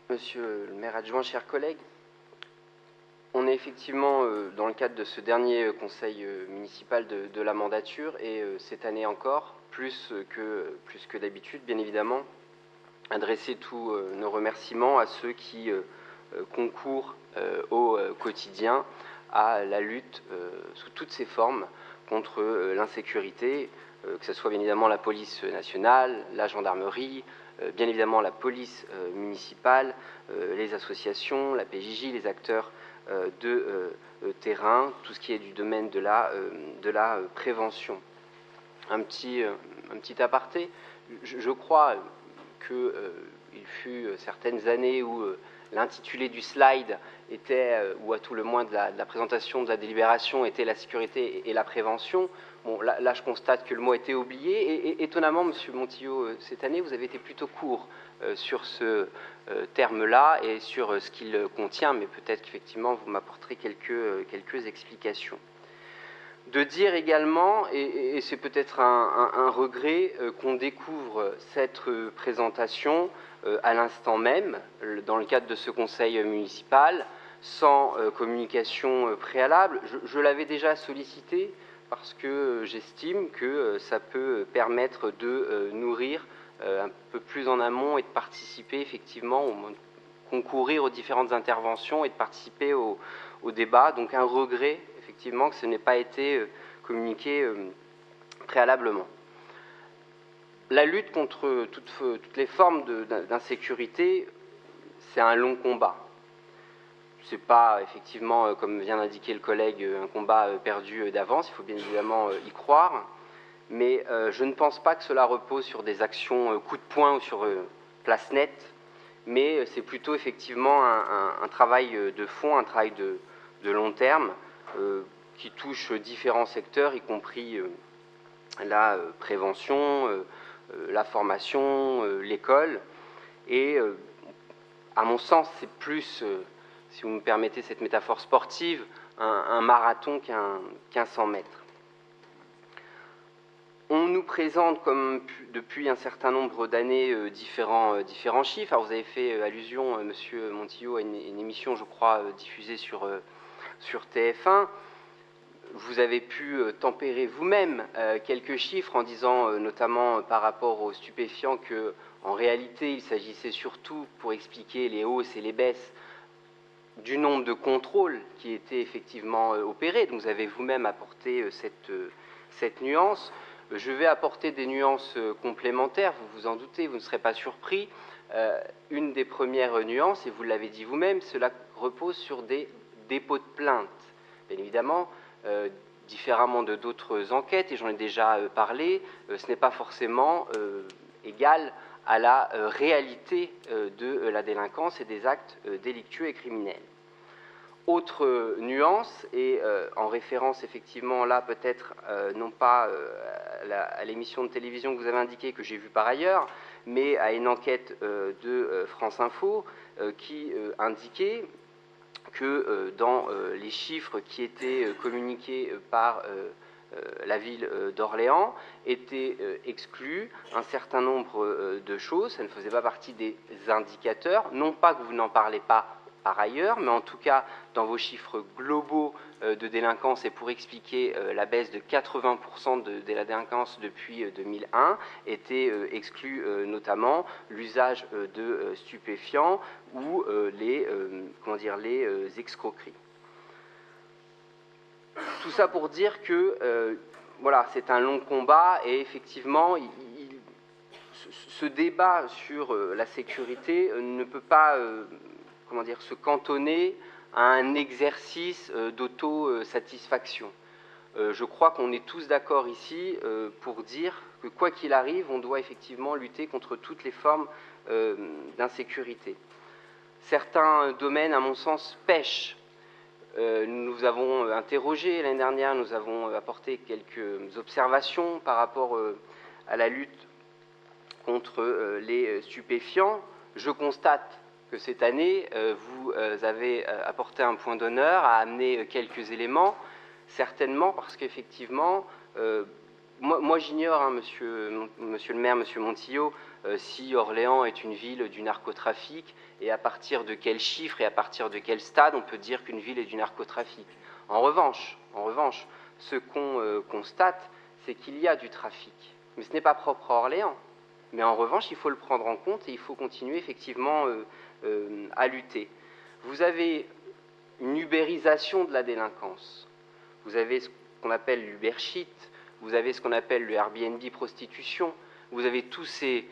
Monsieur le maire adjoint, chers collègues, on est effectivement dans le cadre de ce dernier conseil municipal de la mandature et cette année encore, plus que d'habitude, bien évidemment, adresser tous nos remerciements à ceux qui concourent au quotidien à la lutte sous toutes ses formes contre l'insécurité, que ce soit bien évidemment la police nationale, la gendarmerie, bien évidemment la police municipale, les associations, la PJJ, les acteurs de terrain, tout ce qui est du domaine de la prévention. Un petit aparté, je crois qu'il fut certaines années où l'intitulé du slide était, ou à tout le moins de la présentation de la délibération, était la sécurité et la prévention. Bon, là, je constate que le mot a été oublié, et étonnamment, Monsieur Montillot, cette année, vous avez été plutôt court sur ce terme-là et sur ce qu'il contient, mais peut-être qu'effectivement, vous m'apporterez quelques explications. De dire également, et c'est peut-être un regret, qu'on découvre cette présentation à l'instant même, dans le cadre de ce conseil municipal, sans communication préalable. Je l'avais déjà sollicité parce que j'estime que ça peut permettre de nourrir un peu plus en amont et de participer effectivement, concourir aux différentes interventions et de participer au débat. Donc un regret effectivement que ce n'ait pas été communiqué préalablement. La lutte contre toutes les formes d'insécurité, c'est un long combat. Ce n'est pas effectivement, comme vient d'indiquer le collègue, un combat perdu d'avance, il faut bien évidemment y croire, mais je ne pense pas que cela repose sur des actions coup de poing ou sur place nette, mais c'est plutôt effectivement un travail de fond, un travail de long terme, qui touche différents secteurs, y compris la prévention, la formation, l'école. Et à mon sens, c'est plus, si vous me permettez cette métaphore sportive, un marathon qu'un 100 mètres. On nous présente, comme depuis un certain nombre d'années, différents chiffres. Alors vous avez fait allusion, Monsieur Montillot, à une émission, je crois, diffusée sur TF1. Vous avez pu tempérer vous-même quelques chiffres en disant, notamment par rapport aux stupéfiants, qu'en réalité, il s'agissait surtout, pour expliquer les hausses et les baisses, du nombre de contrôles qui étaient effectivement opérés. Donc vous avez vous-même apporté cette nuance. Je vais apporter des nuances complémentaires, vous vous en doutez, vous ne serez pas surpris. Une des premières nuances, et vous l'avez dit vous-même, cela repose sur des dépôts de plainte. Bien évidemment, différemment de d'autres enquêtes, et j'en ai déjà parlé, ce n'est pas forcément égal à la réalité de la délinquance et des actes délictueux et criminels. Autre nuance, et en référence effectivement là peut-être non pas à l'émission de télévision que vous avez indiquée, que j'ai vue par ailleurs, mais à une enquête de France Info qui indiquait que dans les chiffres qui étaient communiqués par la ville d'Orléans étaient exclus un certain nombre de choses. Ça ne faisait pas partie des indicateurs, non pas que vous n'en parlez pas par ailleurs, mais en tout cas dans vos chiffres globaux de délinquance, et pour expliquer la baisse de 80% de la délinquance depuis 2001, était exclu notamment l'usage de stupéfiants ou les escroqueries. Tout ça pour dire que voilà, c'est un long combat, et effectivement, ce débat sur la sécurité ne peut pas se cantonner à un exercice d'autosatisfaction. Je crois qu'on est tous d'accord ici pour dire que quoi qu'il arrive, on doit effectivement lutter contre toutes les formes d'insécurité. Certains domaines, à mon sens, pêchent. Nous avons interrogé l'année dernière, nous avons apporté quelques observations par rapport à la lutte contre les stupéfiants. Je constate que cette année, vous avez apporté un point d'honneur, à amener quelques éléments, certainement parce qu'effectivement, moi j'ignore, monsieur le maire, monsieur Montillot, si Orléans est une ville du narcotrafic et à partir de quel chiffre et à partir de quel stade on peut dire qu'une ville est du narcotrafic. En revanche, ce qu'on constate, c'est qu'il y a du trafic. Mais ce n'est pas propre à Orléans. Mais en revanche, il faut le prendre en compte et il faut continuer effectivement à lutter. Vous avez une ubérisation de la délinquance. Vous avez ce qu'on appelle l'Ubershit, vous avez ce qu'on appelle le Airbnb prostitution, vous avez toutes ces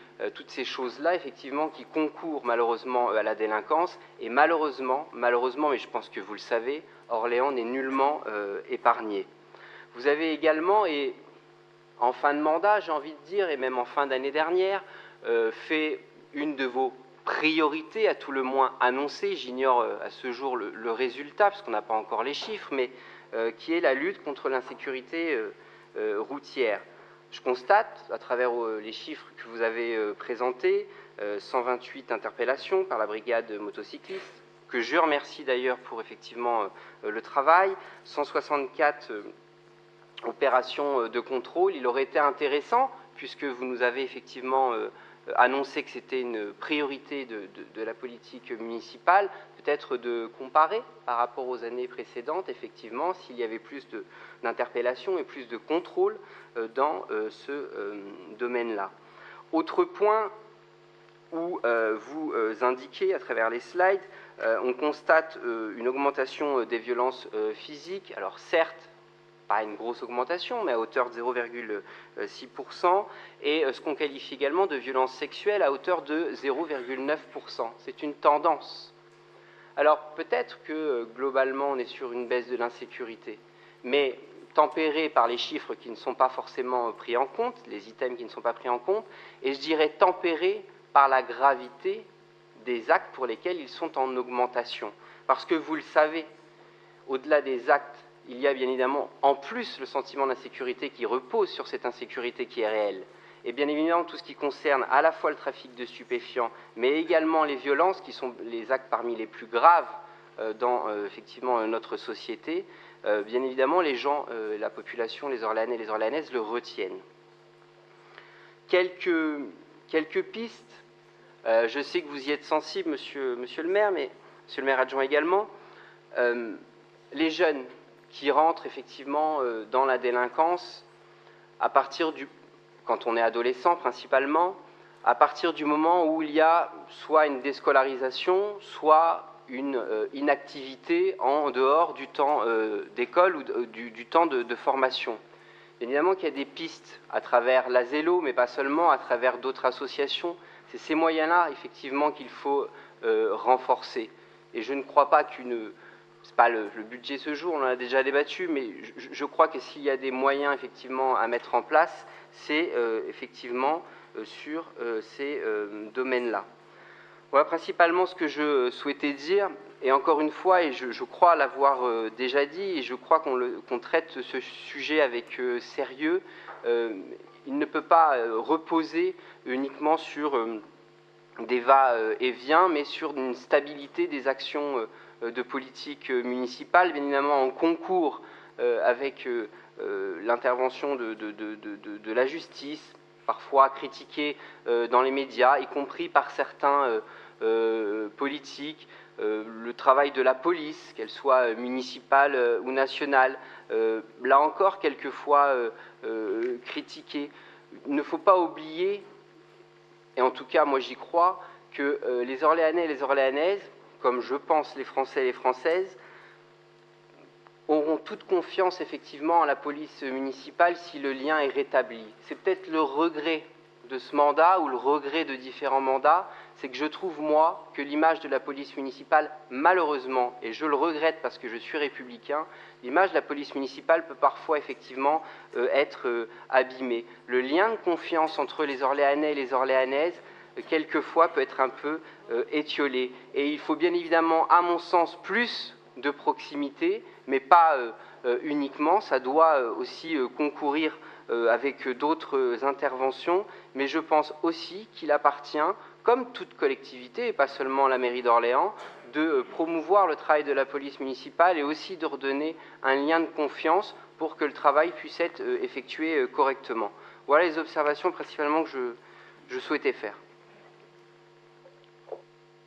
choses-là, effectivement, qui concourent malheureusement à la délinquance. Et malheureusement, mais je pense que vous le savez, Orléans n'est nullement épargné. Vous avez également, et en fin de mandat, j'ai envie de dire, et même en fin d'année dernière, fait une de vos priorités, à tout le moins annoncée, j'ignore à ce jour le résultat, parce qu'on n'a pas encore les chiffres, mais qui est la lutte contre l'insécurité routière. Je constate, à travers les chiffres que vous avez présentés, 128 interpellations par la brigade motocycliste, que je remercie d'ailleurs pour effectivement le travail, 164 opérations de contrôle. Il aurait été intéressant, puisque vous nous avez effectivement annoncé que c'était une priorité de la politique municipale, peut-être de comparer par rapport aux années précédentes, effectivement, s'il y avait plus d'interpellations et plus de contrôle dans ce domaine-là. Autre point où vous indiquez à travers les slides, on constate une augmentation des violences physiques. Alors certes, pas une grosse augmentation, mais à hauteur de 0,6%, et ce qu'on qualifie également de violence sexuelle à hauteur de 0,9%. C'est une tendance. Alors peut-être que globalement on est sur une baisse de l'insécurité, mais tempérée par les chiffres qui ne sont pas forcément pris en compte, les items qui ne sont pas pris en compte, et je dirais tempérée par la gravité des actes pour lesquels ils sont en augmentation. Parce que vous le savez, au-delà des actes, il y a bien évidemment en plus le sentiment d'insécurité qui repose sur cette insécurité qui est réelle. Et bien évidemment tout ce qui concerne à la fois le trafic de stupéfiants, mais également les violences qui sont les actes parmi les plus graves dans effectivement notre société, bien évidemment les gens, la population, les Orléanais et les Orléanaises le retiennent. Quelques pistes, je sais que vous y êtes sensible, monsieur le maire, mais monsieur le maire adjoint également, les jeunes qui rentrent effectivement dans la délinquance à partir quand on est adolescent principalement, à partir du moment où il y a soit une déscolarisation, soit une inactivité en dehors du temps d'école ou du temps de formation. Bien évidemment qu'il y a des pistes à travers l'ASELO, mais pas seulement, à travers d'autres associations. C'est ces moyens-là, effectivement, qu'il faut renforcer. Et je ne crois pas c'est pas le budget ce jour, on en a déjà débattu, mais je crois que s'il y a des moyens effectivement à mettre en place, c'est effectivement sur ces domaines-là. Voilà principalement ce que je souhaitais dire, et encore une fois, et je crois l'avoir déjà dit, et je crois qu'on traite ce sujet avec sérieux, il ne peut pas reposer uniquement sur des va-et-vient, mais sur une stabilité des actions de politique municipale, bien évidemment en concours avec l'intervention de la justice, parfois critiquée dans les médias, y compris par certains politiques, le travail de la police, qu'elle soit municipale ou nationale, là encore quelquefois critiquée. Il ne faut pas oublier, et en tout cas moi j'y crois, que les Orléanais et les Orléanaises, comme je pense les Français et les Françaises, auront toute confiance effectivement en la police municipale si le lien est rétabli. C'est peut-être le regret de ce mandat ou le regret de différents mandats, c'est que je trouve moi que l'image de la police municipale, malheureusement, et je le regrette parce que je suis républicain, l'image de la police municipale peut parfois effectivement être abîmée. Le lien de confiance entre les Orléanais et les Orléanaises quelquefois peut être un peu étiolé. Et il faut bien évidemment, à mon sens, plus de proximité, mais pas uniquement. Ça doit aussi concourir avec d'autres interventions, mais je pense aussi qu'il appartient, comme toute collectivité, et pas seulement la mairie d'Orléans, de promouvoir le travail de la police municipale et aussi de redonner un lien de confiance pour que le travail puisse être effectué correctement. Voilà les observations principalement que je souhaitais faire.